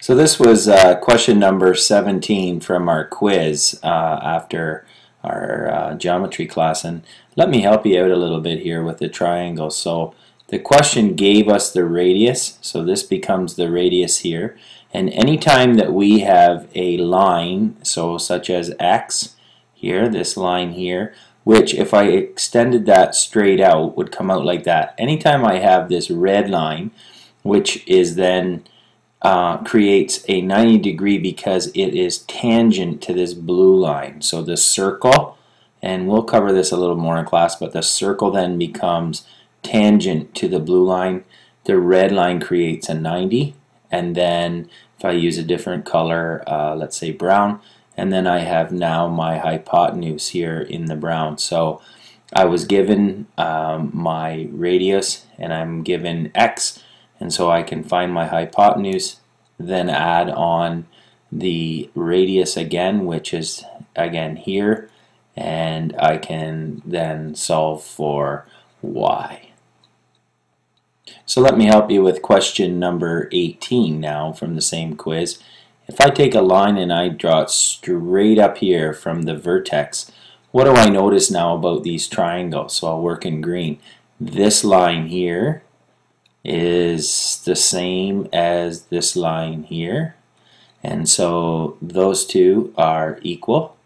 So this was question number 17 from our quiz after our geometry class, and let me help you out a little bit here with the triangle. So the question gave us the radius, so this becomes the radius here, and anytime that we have a line, so such as x here, this line here, which if I extended that straight out would come out like that. Anytime I have this red line, which is then creates a 90 degree because it is tangent to this blue line. So the circle, and we'll cover this a little more in class, but the circle then becomes tangent to the blue line. The red line creates a 90, and then if I use a different color, let's say brown, and then I have now my hypotenuse here in the brown. So I was given my radius and I'm given x, and so I can find my hypotenuse, then add on the radius again, which is again here, and I can then solve for y. So let me help you with question number 18 now from the same quiz. If I take a line and I draw it straight up here from the vertex, what do I notice now about these triangles? So I'll work in green. This line here is the same as this line here, and so those two are equal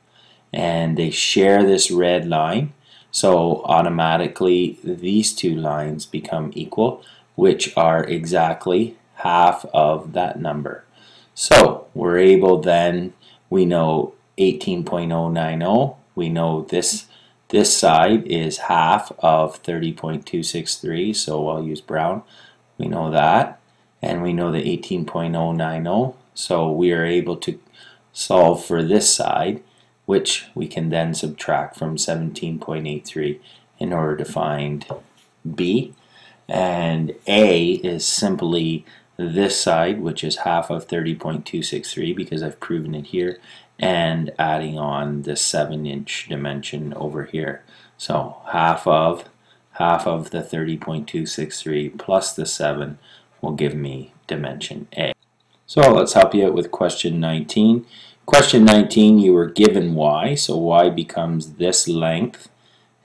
and they share this red line, so automatically these two lines become equal, which are exactly half of that number. So we're able then, we know 18.090, we know this side is half of 30.263, so I'll use brown. We know that, and we know the 18.090, so we are able to solve for this side, which we can then subtract from 17.83 in order to find B. And A is simply this side, which is half of 30.263 because I've proven it here, and adding on the 7-inch dimension over here. So half of the 30.263 plus the 7 will give me dimension A. So let's help you out with question 19. Question 19, you were given y, so y becomes this length,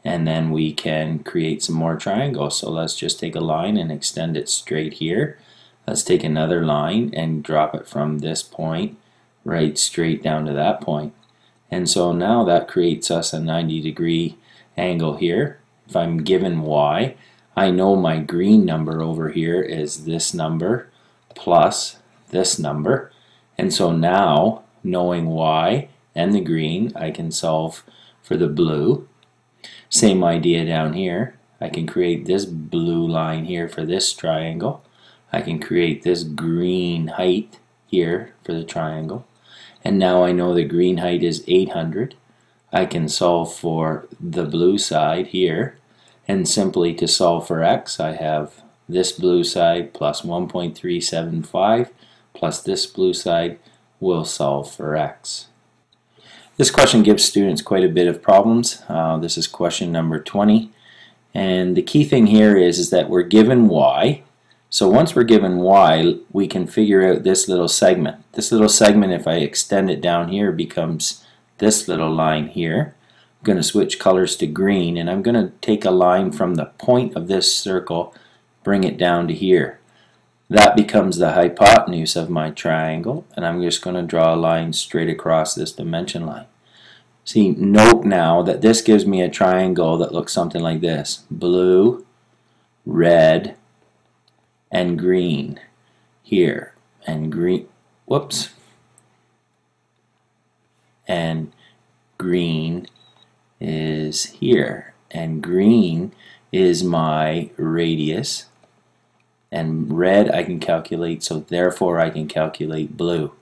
and then we can create some more triangles. So let's just take a line and extend it straight here. Let's take another line and drop it from this point right straight down to that point. And so now that creates us a 90-degree angle here. If I'm given y, I know my green number over here is this number plus this number. And so now, knowing y and the green, I can solve for the blue. Same idea down here. I can create this blue line here for this triangle. I can create this green height here for the triangle. And now I know the green height is 800. I can solve for the blue side here, and simply to solve for x, I have this blue side plus 1.375 plus this blue side will solve for x. This question gives students quite a bit of problems. This is question number 20, and the key thing here is that we're given y. So once we're given y, we can figure out this little segment. This little segment, if I extend it down here, becomes this little line here. I'm going to switch colors to green, and I'm going to take a line from the point of this circle, bring it down to here. That becomes the hypotenuse of my triangle, and I'm just going to draw a line straight across this dimension line. See, note now that this gives me a triangle that looks something like this: blue, red, and green here, and green, whoops, and green is here, and green is my radius, and red I can calculate, so therefore I can calculate blue.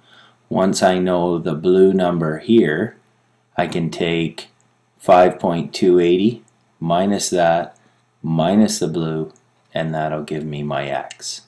Once I know the blue number here, I can take 5.280 minus that, minus the blue, and that'll give me my x.